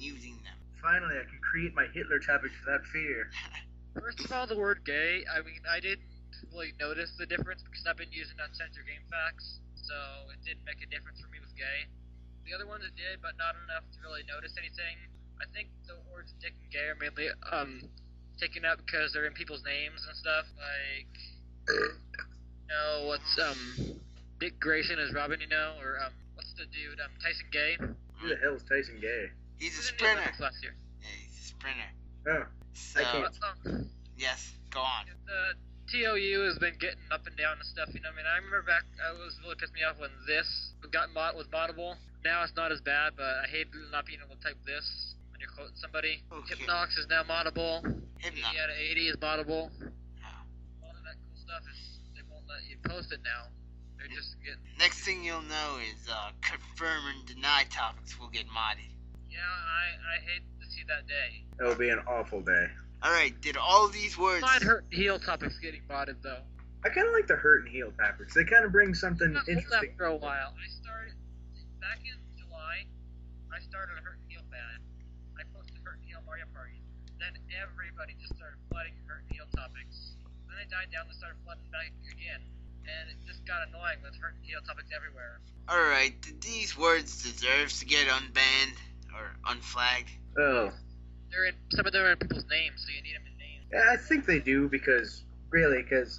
using them. Finally, I can create my Hitler topics without fear. First of all, the word gay, I mean, I didn't really notice the difference because I've been using uncensored game facts, so it didn't make a difference for me with gay. The other ones it did, but not enough to really notice anything. I think the words dick and gay are mainly taken out because they're in people's names and stuff, like, what's, Dick Grayson is Robin, or, what's the dude, Tyson Gay? Who the hell is Tyson Gay? He's a in the sprinter. Olympics last year. Yeah, he's a sprinter. Oh. So, yes, go on. The TOU has been getting up and down and stuff, I mean, I remember back, it was really pissed me off when this was moddable. Now it's not as bad, but I hate not being able to type this when you're quoting somebody. Okay. Hypnox is now moddable. Hypnox. 80 out of 80 is moddable. Oh. All of that cool stuff is, they won't let you post it now. They're just getting... Next thing you'll know is confirm and deny topics will get modded. Yeah, I hate to see that day. It'll be an awful day. Alright, did all these words... I hurt heel topics getting modded, though. I kind of like the hurt and heal topics. They kind of bring something interesting. For a while. I started, back in July, I started a hurt and heal fan. I posted hurt and heal Mario Party. Then everybody just started flooding hurt and heal topics. Then they died down and started flooding back again. And it just got annoying with hurt and heal topics everywhere. Alright, did these words deserve to get unbanned or unflagged? Oh. Some of them are in people's names, so you need them in names. Yeah, I think they do because,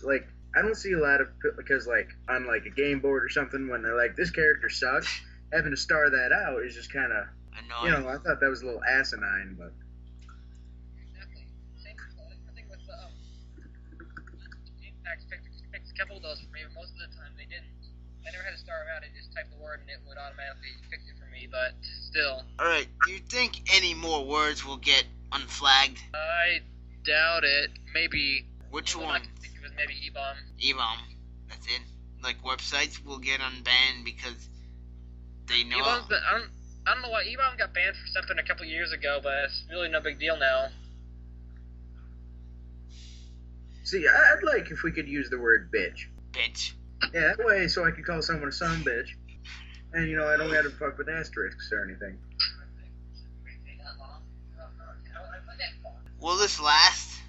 like, I don't see a lot of, because, like, on, like, a game board or something, when they're like, this character sucks, having to star that out is just kind of, annoying. I thought that was a little asinine, but... Exactly. Same thing with the, game packs fixed a couple of those for me, but most of the time they didn't. I never had to star them out, I just typed the word and it would automatically fix it for me, but still. Alright, do you think any more words will get unflagged? I doubt it. Maybe. Which one? one? I think it was maybe E-Bomb. E-Bomb. That's it? Like, websites will get unbanned because they know... I don't know why. E-Bomb got banned for something a couple years ago, but it's really no big deal now. See, I'd like if we could use the word bitch. Bitch. Yeah, that way, so I could call someone a son bitch. And, I don't have to fuck with asterisks or anything. Will this last?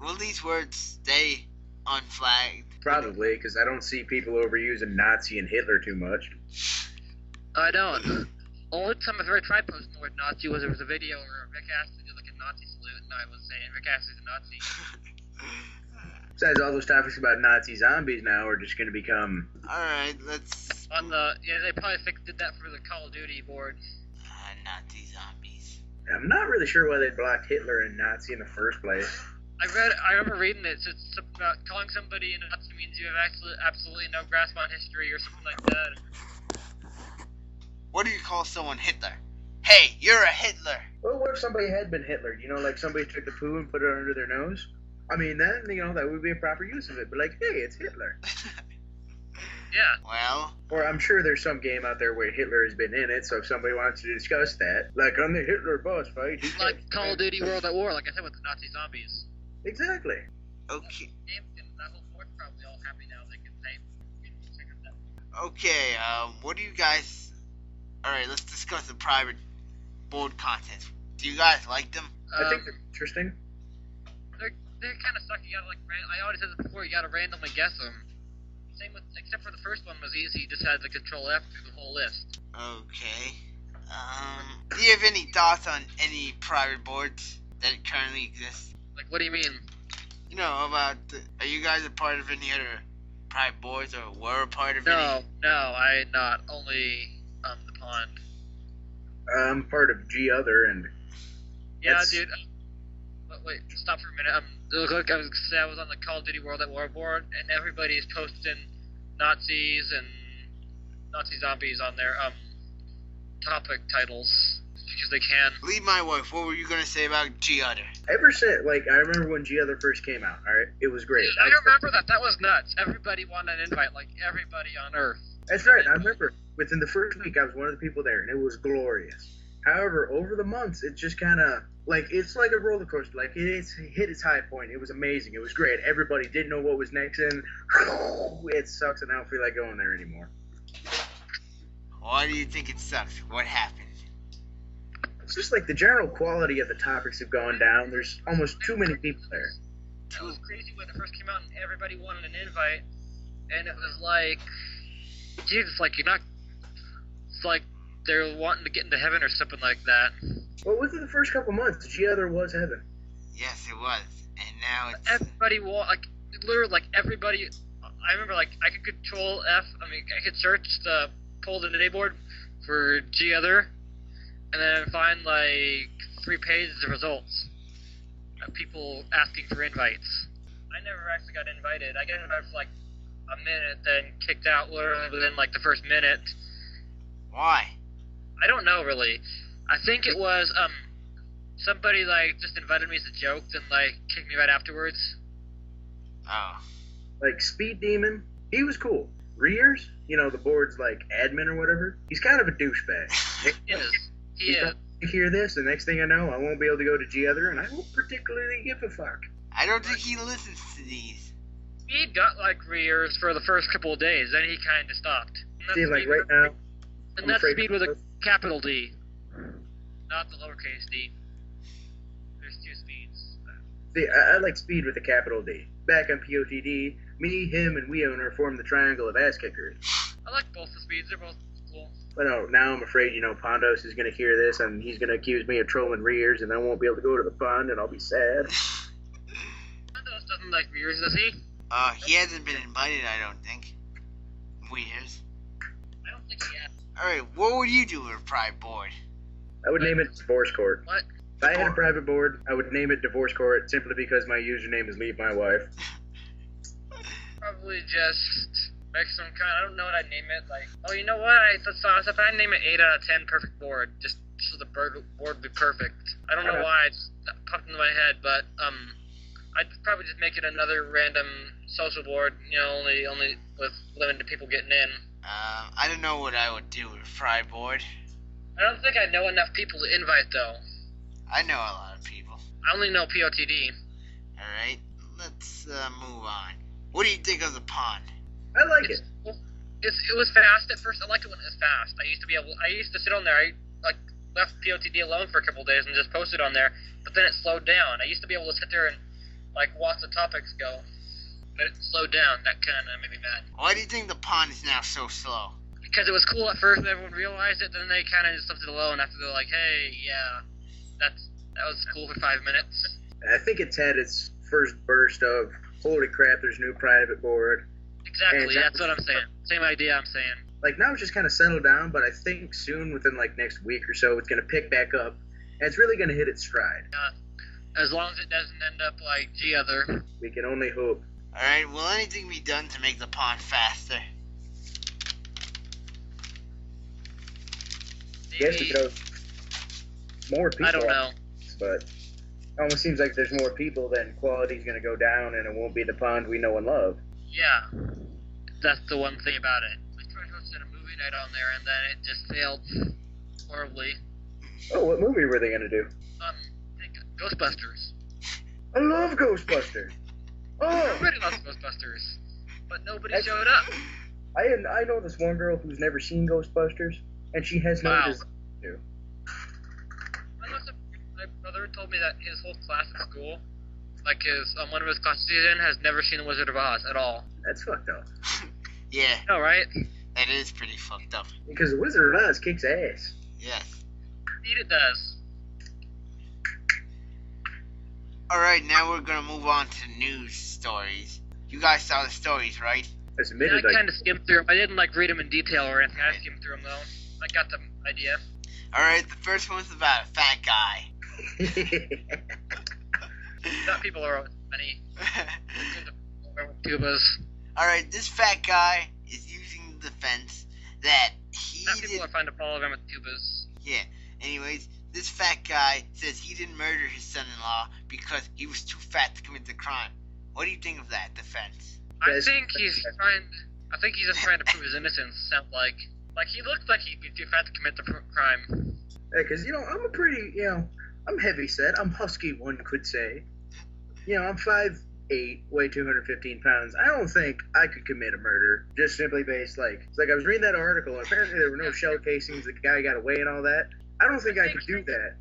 Will these words stay unflagged? Probably, because I don't see people overusing Nazi and Hitler too much. I don't. Only time I've ever tried posting the word Nazi was there was a video where Rick Astley did like a Nazi salute, and I was saying Rick Astley's a Nazi. Besides, all those topics about Nazi zombies now are just going to become... Alright, let's... They probably did that for the Call of Duty board. Nazi zombies. I'm not really sure why they blocked Hitler and Nazi in the first place. I remember reading it. So it's about calling somebody a Nazi means you have absolutely no grasp on history or something like that. What do you call someone Hitler? Hey, you're a Hitler! Well, what if somebody had been Hitler? Like somebody took the poo and put it under their nose? I mean, then, that would be a proper use of it. But, like, hey, it's Hitler. Yeah. Well... Or I'm sure there's some game out there where Hitler has been in it, so if somebody wants to discuss that, like on the Hitler boss fight... Like Call of Duty World at War, like I said with the Nazi zombies. Exactly. Okay. That whole board's probably all happy now. They can say... Okay, what do you guys... Alright, let's discuss the private board contests. Do you guys like them? I think they're interesting. They're kind of sucky. You gotta, I already said this before, you gotta randomly guess them. Same with, except for the first one was easy, you just had to control F through the whole list. Okay. Do you have any thoughts on any private boards that currently exist? Like, what do you mean? Are you guys a part of any other private boards, or were a part of any? No, I not. Only, the Pond. I'm part of G Other, and... Yeah, dude. Wait, stop for a minute. Look, I was on the Call of Duty World at War board, and everybody's posting Nazis and Nazi zombies on their topic titles because they can. Leave my wife. What were you gonna say about G Other? Ever since, I remember when G Other first came out. All right, it was great. Dude, I remember that. That was nuts. Everybody wanted an invite, like everybody on Earth. That's right. I remember within the first week, I was one of the people there, and it was glorious. However, over the months, it just kind of, it's like a roller coaster. It's hit its high point. It was amazing. It was great. Everybody didn't know what was next, and it sucks, and I don't feel like going there anymore. Why do you think it sucks? What happened? It's just like the general quality of the topics have gone down. There's almost too many people there. It was crazy when it first came out and everybody wanted an invite, and it was like, Jesus, like, you're not, it's like they're wanting to get into heaven or something like that. Well, within the first couple months, G-Other was heaven. Yes, it was. And now it's... Everybody, like, literally, like, everybody, I remember, like, I could control F, I could search the pull the dayboard for G-Other, and then find, like, 3 pages of results of people asking for invites. I never actually got invited. I got invited for, like, a minute, then kicked out literally within, like, the first minute. Why? I don't know, really. I think it was, somebody, like, just invited me as a joke, then, like, kicked me right afterwards. Oh. Like, Speed Demon, he was cool. Rears, you know, the board's, like, admin or whatever, he's kind of a douchebag. He is. I hear this, the next thing I know, I won't be able to go to G-Other, and I won't particularly give a fuck. I don't think he listens to these. Speed got, like, rears for the first couple of days, then he kind of stopped. See, like, right now... And that's Speed with a capital D, not the lowercase d. There's 2 Speeds. See, I like Speed with a capital D. Back on POTD, me, him, and we owner form the triangle of ass kickers. I like both the Speeds, they're both cool. But no, now I'm afraid, you know, Pondos is going to hear this, and he's going to accuse me of trolling rears, and I won't be able to go to the pond, and I'll be sad. Pondos doesn't like rears, does he? He hasn't been invited, I don't think. Weird. I don't think he has. Alright, what would you do with a private board? I would name it Divorce Court. What? If I had a private board, I would name it Divorce Court simply because my username is Leave My Wife. Probably just make some kind, I don't know what I'd name it, like, oh, you know what, I thought if I'd name it 8 out of 10 perfect board, just so the board would be perfect. I don't know why, it just popped into my head, but, I'd probably just make it another random social board, you know, only with limited people getting in. I don't know what I would do with a fry board. I don't think I know enough people to invite, though. I know a lot of people. I only know POTD. Alright, let's move on. What do you think of the pond? I like it. It was fast at first. I liked it when it was fast. I used to sit on there. I left POTD alone for a couple of days and just posted on there, but then it slowed down. I used to be able to sit there and watch the topics go, but it slowed down. That kind of made me mad. Why do you think the pond is now so slow? Because it was cool at first, and everyone realized it. Then they kind of just left it alone after they're like, "Hey, yeah, that was cool for 5 minutes." I think it's had its first burst of holy crap. There's a new private board. Exactly, that's what I'm saying. Same idea I'm saying. Like, now it's just kind of settled down, but I think soon, within next week or so, it's going to pick back up, and it's really going to hit its stride. As long as it doesn't end up like G-Other. We can only hope. Alright, will anything be done to make the pond faster? Yes, because more people. I don't know. But it almost seems like there's more people, then quality's going to go down, and it won't be the pond we know and love. Yeah, that's the one thing about it. We tried hosting a movie night on there, and then it just failed horribly. Oh, what movie were they going to do? I think Ghostbusters. I love Ghostbusters. Oh, Everybody loves Ghostbusters, but nobody showed up. I know this one girl who's never seen Ghostbusters, and she has no desire to. My brother told me that his whole class at school, like one of his classes he's in, has never seen The Wizard of Oz at all. That's fucked up. Yeah. No, right? That is pretty fucked up. Because The Wizard of Oz kicks ass. Yes. Indeed it does. Alright, now we're gonna move on to news stories. You guys saw the stories, right? That's Yeah, admitted, I kind of skimmed through them. I didn't read them in detail or anything. I skimmed through them though. I got the idea. Alright, the first one's about a fat guy. Fat people are always funny. Tubas. Alright, this fat guy is using the defense that he Fat people are fun to follow them with tubas. Yeah, anyways, this fat guy says he didn't murder his son-in-law because he was too fat to commit the crime. What do you think of that defense? I think he's just trying to prove his innocence. Sound like he looked like he'd be too fat to commit the crime. Yeah, because, I'm a pretty, I'm heavy set. I'm husky, one could say. I'm 5'8", weigh 215 pounds. I don't think I could commit a murder just simply based, it's like I was reading that article, and apparently there were no shell casings, the guy got away and all that. I don't think I could do that.